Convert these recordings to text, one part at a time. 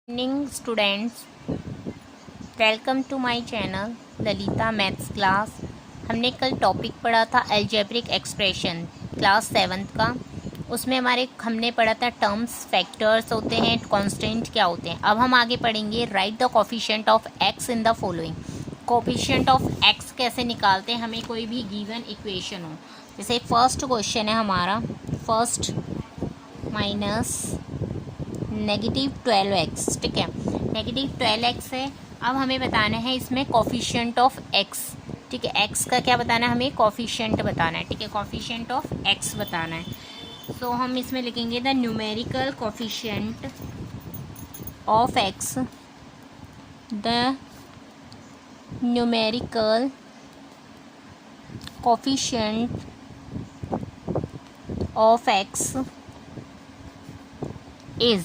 Evening students, welcome to my channel Lalita maths class. हमने कल topic पढ़ा था अलजेब्रिक एक्सप्रेशन क्लास 7th का। उसमें हमने पढ़ा था टर्म्स, फैक्टर्स होते हैं, कांस्टेंट क्या होते हैं। अब हम आगे पढ़ेंगे right the coefficient of x in the following. Coefficient of x कैसे निकालते हैं, हमें कोई भी गिवन इक्वेशन हो। जैसे फर्स्ट क्वेश्चन है हमारा, फर्स्ट माइनस -12x, ठीक है। -12x है। अब हमें बताना है इसमें कोफिशिएंट ऑफ x, ठीक है। x का क्या बताना है, हमें कोफिशिएंट बताना है, ठीक है। कोफिशिएंट ऑफ x बताना है। सो हम इसमें लिखेंगे the numerical coefficient of x, the numerical coefficient of x is,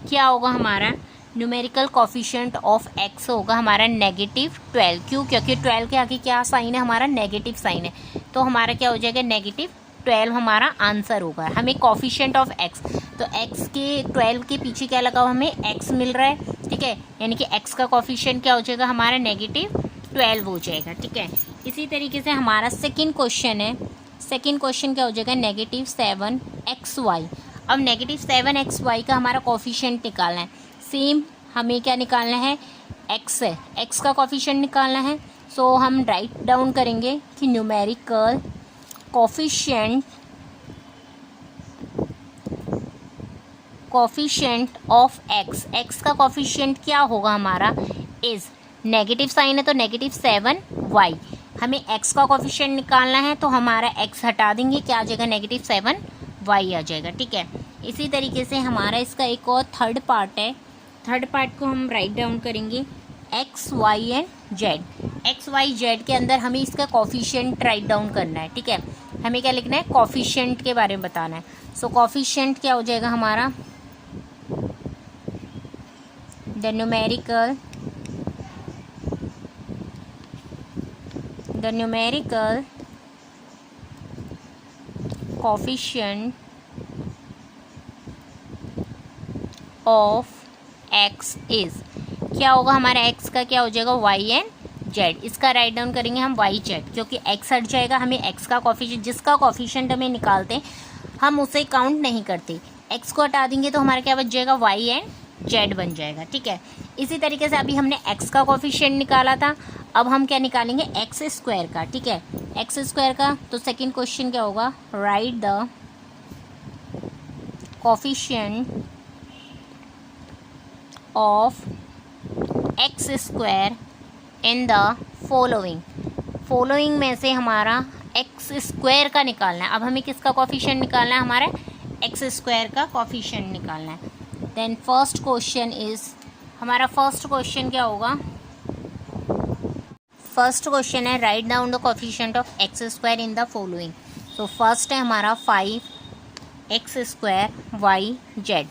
क्या होगा हमारा न्यूमेरिकल कोफिशिएंट ऑफ x होगा हमारा -12। क्यों? क्योंकि 12 के आगे क्या साइन है, हमारा नेगेटिव साइन है। तो हमारा क्या हो जाएगा, -12 हमारा आंसर होगा। हमें कोफिशिएंट ऑफ x, तो x के 12 के पीछे क्या लगा हुआ, हमें x मिल रहा है, ठीक है। यानी कि x का कोफिशिएंट क्या हो जाएगा, हमारा -12 हो जाएगा, ठीक है। इसी तरीके से हमारा सेकेंड क्वेश्चन है। सेकेंड क्वेश्चन क्या हो जाएगा, -7xy। अब -7xy का हमारा कोफिशिएंट निकालना है। सेम हमें क्या निकालना है, x है, x का कोफिशिएंट निकालना है। सो हम राइट डाउन करेंगे कि numerical coefficient of x, x का कोफिशिएंट क्या होगा हमारा, इज, नेगेटिव साइन है तो -7y। हमें x का कोफिशिएंट निकालना है, तो हमारा x हटा देंगे, क्या आ जाएगा, -7y आ जाएगा, ठीक है। इसी तरीके से हमारा इसका एक और थर्ड पार्ट है। थर्ड पार्ट को हम राइट डाउन करेंगे x, y and z। x, y, z के अंदर हमें इसका कोफिशिएंट राइट डाउन करना है, ठीक है। हमें क्या लिखना है, कोफिशिएंट के बारे में बताना है। सो कोफिशिएंट क्या हो जाएगा हमारा, the numerical coefficient of x is, क्या होगा हमारा x का, क्या हो जाएगा, y एंड z। इसका राइट डाउन करेंगे हम y z, क्योंकि x हट जाएगा। हमें x का कोफिशिएंट, जिसका कोफिशिएंट हमें निकालते हैं हम उसे काउंट नहीं करते। x को हटा देंगे तो हमारा क्या बच जाएगा, y एंड z बन जाएगा, ठीक है। इसी तरीके से अभी हमने x का कोफिशिएंट निकाला था, अब हम क्या निकालेंगे, एक्स स्क्वायर का, ठीक है, एक्स स्क्वायर का। तो सेकेंड क्वेश्चन क्या होगा, right the coefficient of x square in the following में से हमारा एक्स स्क्वायर का निकालना है। अब हमें किसका कोफिशिएंट निकालना है, हमारा एक्स स्क्वायर का कोफिशिएंट निकालना है। देन फर्स्ट क्वेश्चन इज, हमारा फर्स्ट क्वेश्चन क्या होगा, फर्स्ट क्वेश्चन है write down the coefficient of x square in the following. तो फर्स्ट है हमारा 5x स्क्वायर y z।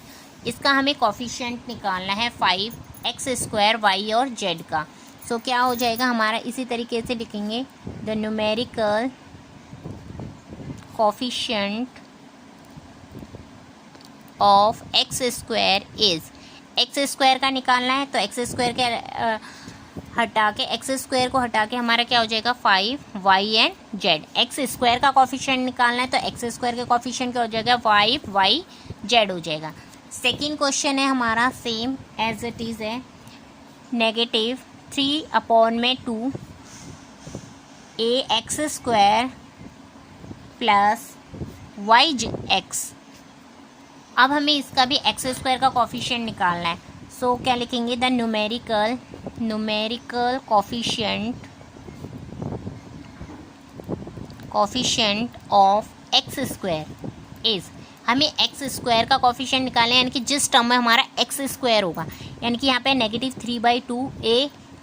इसका हमें कोफिशिएंट निकालना है 5x स्क्वायर y और z का। सो क्या हो जाएगा हमारा, इसी तरीके से लिखेंगे the numerical coefficient of x square is, x square का निकालना है, तो एक्स स्क्वायर के हटा के, एक्स स्क्वायर को हटा के हमारा क्या हो जाएगा, 5y and z। X square का कोफिशिएंट निकालना है, तो एक्स स्क्वायर के कोफिशिएंट क्या हो जाएगा, 5y z हो जाएगा। सेकेंड क्वेश्चन है हमारा सेम एज इट इज़ है, -3/2 ax स्क्वायर प्लस yx। अब हमें इसका भी एक्स स्क्वायर का कोफिशिएंट निकालना है। सो क्या लिखेंगे, the numerical coefficient of x square is, हमें एक्स स्क्वायर का कोफिशिएंट निकालना है, यानी कि जिस टर्म में हमारा एक्स स्क्वायर होगा, यानी कि यहाँ पे -3/2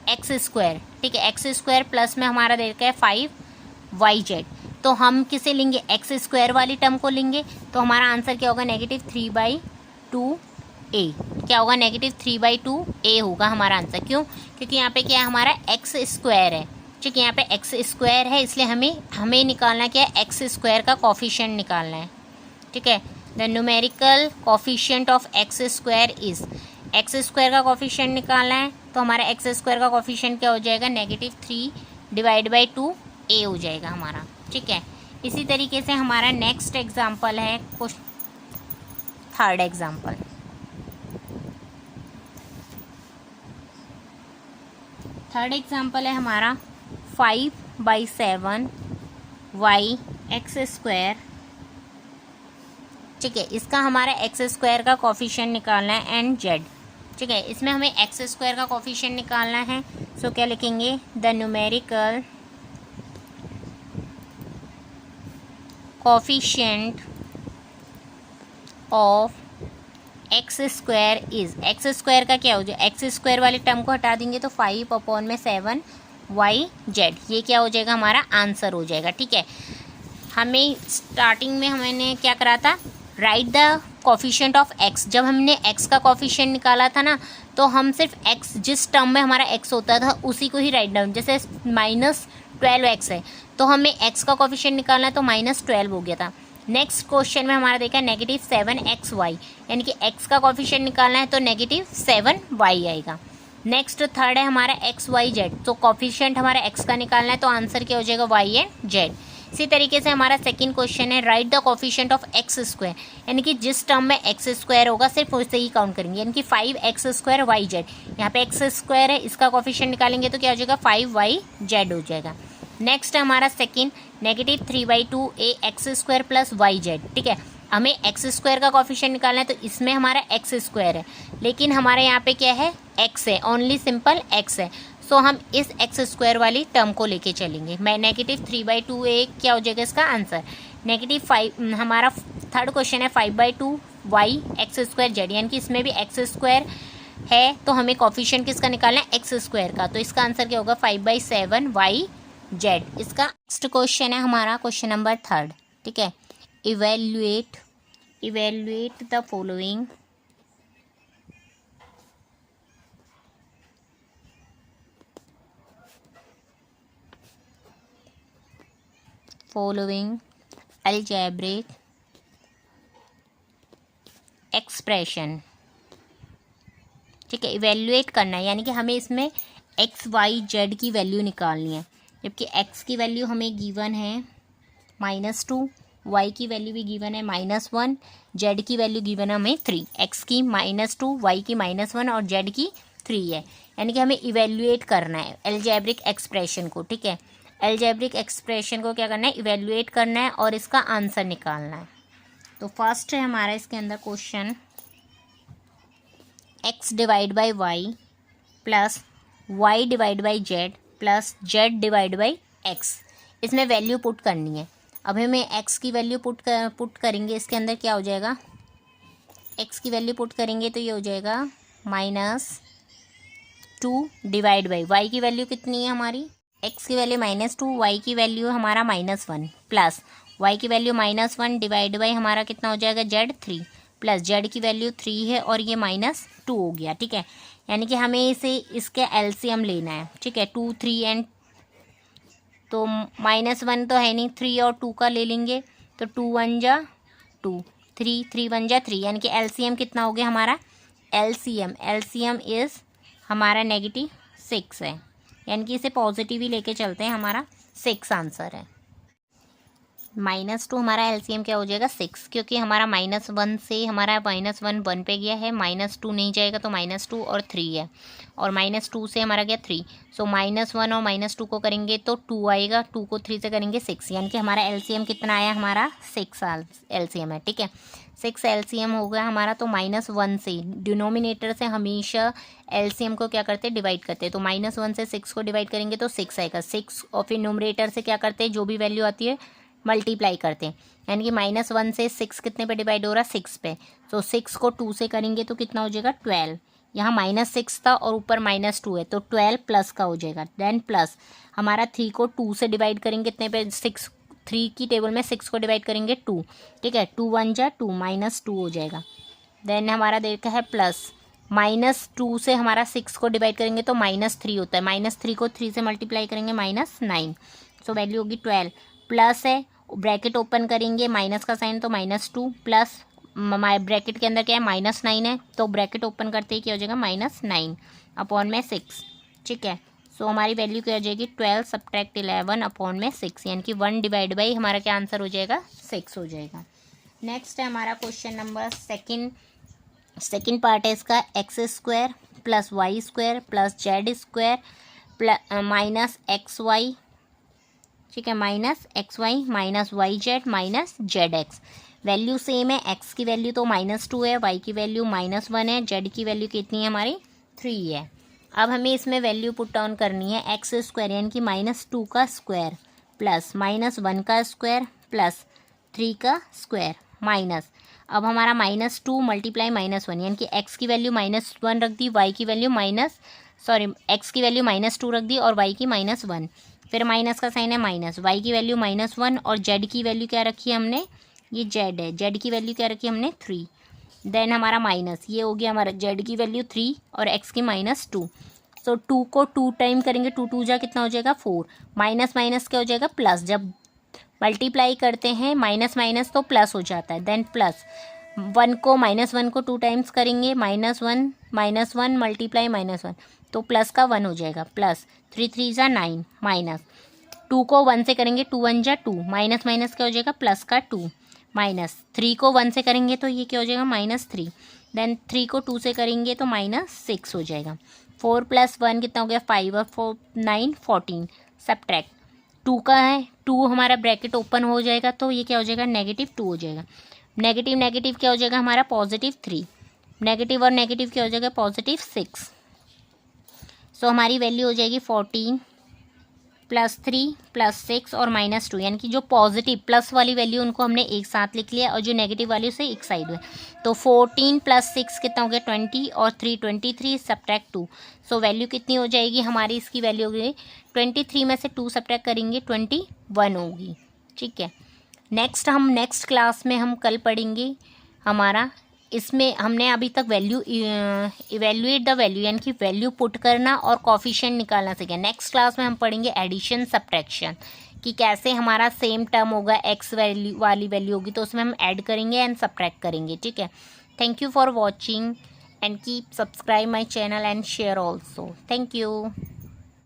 ax स्क्वायर, ठीक है। एक्स स्क्वायर प्लस में हमारा दे रखा है 5yz। तो हम किसे लेंगे, एक्स स्क्वायर वाली टर्म को लेंगे, तो हमारा आंसर क्या होगा, -3/2a। क्या होगा, -3/2a होगा हमारा आंसर। क्यों? क्योंकि यहाँ पे क्या है, हमारा एक्स स्क्वायर है, ठीक है। यहाँ पे एक्स स्क्वायर है, इसलिए हमें निकालना क्या है, एक्स स्क्वायर का कोफिशिएंट निकालना है, ठीक है। The numerical coefficient of x square is, x square का कोफिशिएंट निकालना है, तो हमारा एक्स स्क्वायर का कोफिशिएंट क्या हो जाएगा, -3/2 ए हो जाएगा हमारा। ठीक है, इसी तरीके से हमारा नेक्स्ट एग्जाम्पल है थर्ड एग्जाम्पल। थर्ड एग्जाम्पल है हमारा 5/7 y एक्स स्क्वायर। ठीक है, इसका हमारा एक्स स्क्वायर का कोफिशिएंट निकालना है एंड जेड। ठीक है, इसमें हमें एक्स स्क्वायर का कोफिशिएंट निकालना है, सो क्या लिखेंगे, the numerical coefficient of x square is, x square का क्या हो जाए, एक्स स्क्वायर वाले टर्म को हटा देंगे तो 5/7 वाई जेड, ये क्या हो जाएगा, हमारा आंसर हो जाएगा। ठीक है, हमें स्टार्टिंग में हमने क्या करा था, right the coefficient of x. जब हमने एक्स का कोफिशिएंट निकाला था ना, तो हम सिर्फ एक्स, जिस टर्म में हमारा एक्स होता था उसी को ही राइट डाउन, जैसे -12x है तो हमें एक्स का कोफिशिएंट निकालना है तो -12 हो गया था। नेक्स्ट क्वेश्चन में हमारा देखा -7xy, यानी कि एक्स का कोफिशिएंट निकालना है तो -7y आएगा। नेक्स्ट थर्ड है हमारा XYZ, तो कोफिशिएंट हमारा एक्स का निकालना है तो आंसर क्या हो जाएगा, y एंड जेड। इसी तरीके से हमारा सेकंड क्वेश्चन है right the coefficient of x square, यानी कि जिस टर्म में एक्स स्क्वायर होगा सिर्फ उससे ही काउंट करेंगे, यानी कि 5x² YZ। यहाँ पे एक्स स्क्वायर है, इसका कोफिशिएंट निकालेंगे तो क्या हो जाएगा, 5YZ हो जाएगा। नेक्स्ट है हमारा सेकंड -3/2 ax² + YZ। ठीक है, हमें एक्स स्क्वायर का कोफिशिएंट निकालना है तो इसमें हमारा एक्स स्क्वायर है, लेकिन हमारे यहाँ पे क्या है, एक्स है, ओनली सिंपल एक्स है, सो हम इस एक्स स्क्वायर वाली टर्म को लेके चलेंगे। मैं -3/2 a क्या हो जाएगा इसका आंसर, -5। हमारा थर्ड क्वेश्चन है 5/2 y x² z, यानी कि इसमें भी एक्स स्क्वायर है तो हमें कोफिशिएंट किसका निकालना है, एक्स स्क्वायर का, तो इसका आंसर क्या होगा, 5/7 y z। इसका नेक्स्ट क्वेश्चन है हमारा क्वेश्चन नंबर थर्ड। ठीक है, evaluate the following algebraic expression. ठीक है, इवेल्युएट करना है, यानी कि हमें इसमें एक्स वाई जेड की वैल्यू निकालनी है, जबकि एक्स की वैल्यू हमें गिवन है -2, वाई की वैल्यू भी गिवन है -1, जेड की वैल्यू गिवन है हमें 3। एक्स की -2, वाई की -1 और जेड की 3 है, यानी कि हमें इवेल्युएट करना है अलजेब्रिक एक्सप्रेशन को। ठीक है, अलजेब्रिक एक्सप्रेशन को क्या करना है, इवेल्युएट करना है और इसका आंसर निकालना है। तो फर्स्ट है हमारा इसके अंदर क्वेश्चन, x/y + y/z + z/x, इसमें वैल्यू पुट करनी है। अब हमें x की वैल्यू पुट करेंगे, इसके अंदर क्या हो जाएगा, x की वैल्यू पुट करेंगे तो ये हो जाएगा -2 y की वैल्यू कितनी है हमारी, x की वैल्यू -2, y की वैल्यू हमारा -1 प्लस y की वैल्यू -1 डिवाइड बाई हमारा कितना हो जाएगा, z3 प्लस z की वैल्यू 3 है और ये -2 हो गया। ठीक है, यानी कि हमें इसके एलसीएम लेना है। ठीक है, 2, 3 एंड तो -1 तो है नहीं, 3 और 2 का ले लेंगे तो 2 1 जा 2, 3 1 जा 3, यानी कि एलसीएम कितना हो गया हमारा, एलसीएम इज़ हमारा -6 है, यानी कि इसे पॉजिटिव ही लेके चलते हैं, हमारा 6 आंसर है। -2 हमारा एलसीएम क्या हो जाएगा, 6, क्योंकि हमारा -1 से हमारा -1 1 पे गया है, -2 नहीं जाएगा तो -2 और 3 है, और -2 से हमारा गया 3, सो -1 और -2 को करेंगे तो 2 आएगा, 2 को 3 से करेंगे 6, यानी कि हमारा एलसीएम कितना आया, हमारा 6 एलसीएम है। ठीक है, 6 एलसीएम हो गया हमारा, तो -1 से डिनोमिनेटर से हमेशा एलसीएम को क्या करते हैं, डिवाइड करते हैं, तो -1 से 6 को डिवाइड करेंगे तो 6 आएगा, 6 और फिर न्यूमरेटर से क्या करते हैं, जो भी वैल्यू आती है मल्टीप्लाई करते हैं, यानी कि -1 से 6 कितने पे डिवाइड हो रहा है, 6 पे, तो 6 को 2 से करेंगे तो कितना हो जाएगा, 12। यहाँ -6 था और ऊपर -2 है तो 12 प्लस का हो जाएगा, देन प्लस हमारा 3 को 2 से डिवाइड करेंगे कितने पे, 6, 3 की टेबल में 6 को डिवाइड करेंगे 2। ठीक है, 2 1 जा 2, -2 हो जाएगा, देन हमारा देखा है प्लस -2 से हमारा 6 को डिवाइड करेंगे तो -3 होता है, -3 को 3 से मल्टीप्लाई करेंगे -9, सो वैल्यू होगी 12, प्लस है ब्रैकेट ओपन करेंगे माइनस का साइन तो -2 प्लस ब्रैकेट के अंदर क्या है -9 है, तो ब्रैकेट ओपन करते ही क्या हो जाएगा -9 अपॉन में 6, ठीक है। सो हमारी वैल्यू क्या हो जाएगी 12 सब्ट्रैक्ट 11 अपॉन में 6, यानी कि 1 डिवाइड बाई हमारा क्या आंसर हो जाएगा 6 हो जाएगा। नेक्स्ट है हमारा क्वेश्चन नंबर सेकेंड पार्ट है इसका, x² + y² + z² minus XY, ठीक है, -XY -YZ -ZX। Value same है, x की वैल्यू तो -2 है, y की वैल्यू -1 है, z की वैल्यू कितनी है हमारी 3 है। अब हमें इसमें वैल्यू पुट डाउन करनी है, x² यानी कि -2 का स्क्वायर प्लस -1 का स्क्वायर प्लस 3 का स्क्वायर माइनस, अब हमारा -2 मल्टीप्लाई -1 यानी कि x की वैल्यू -1 रख दी, y की वैल्यू x की वैल्यू -2 रख दी और y की -1, फिर माइनस का साइन है माइनस, y की वैल्यू -1 और z की वैल्यू क्या रखी है हमने, ये z है, z की वैल्यू क्या रखी है हमने 3, देन हमारा माइनस, ये हो गया हमारा z की वैल्यू 3 और x की -2। सो 2 को 2 टाइम करेंगे, 2 2 जा कितना हो जाएगा 4, माइनस माइनस क्या हो जाएगा प्लस, जब मल्टीप्लाई करते हैं माइनस माइनस तो प्लस हो जाता है, देन प्लस 1 को -1 को 2 टाइम्स करेंगे, -1 मल्टीप्लाई -1 तो प्लस का 1 हो जाएगा, प्लस 3 3 जा 9 माइनस 2 को 1 से करेंगे 2 1 जा 2, माइनस माइनस क्या हो जाएगा प्लस का 2, माइनस 3 को 1 से करेंगे तो ये क्या हो जाएगा -3, देन 3 को 2 से करेंगे तो -6 हो जाएगा, 4 + 1 कितना हो गया 5 और 4 9 14, सब्ट्रैक्ट 2 का है 2 हमारा ब्रैकेट ओपन हो जाएगा तो ये क्या हो जाएगा -2 हो जाएगा, नेगेटिव नेगेटिव क्या हो जाएगा हमारा +3, नेगेटिव और नेगेटिव क्या हो जाएगा +6। सो हमारी वैल्यू हो जाएगी 14 + 3 + 6 और -2, यानी कि जो पॉजिटिव प्लस वाली वैल्यू उनको हमने एक साथ लिख लिया और जो नेगेटिव वाली उसे एक साइड में, तो 14 + 6 कितना हो गया 20 और 3 23 सब्ट्रैक्ट 2। सो वैल्यू कितनी हो जाएगी हमारी, इसकी वैल्यू होगी 23 में से 2 सब्ट्रैक्ट करेंगे 21 होगी, ठीक है। नेक्स्ट क्लास में हम कल पढ़ेंगे हमारा, इसमें हमने अभी तक वैल्यू इवेल्युएट द वैल्यू यानी कि वैल्यू पुट करना और कॉफिशिएंट निकालना सीखें। नेक्स्ट क्लास में हम पढ़ेंगे एडिशन सब्ट्रैक्शन, कि कैसे हमारा सेम टर्म होगा, एक्स वैल्यू वाली वैल्यू होगी तो उसमें हम ऐड करेंगे एंड सब्ट्रैक्ट करेंगे, ठीक है। Thank you for watching and keep subscribe my channel and share also, thank you.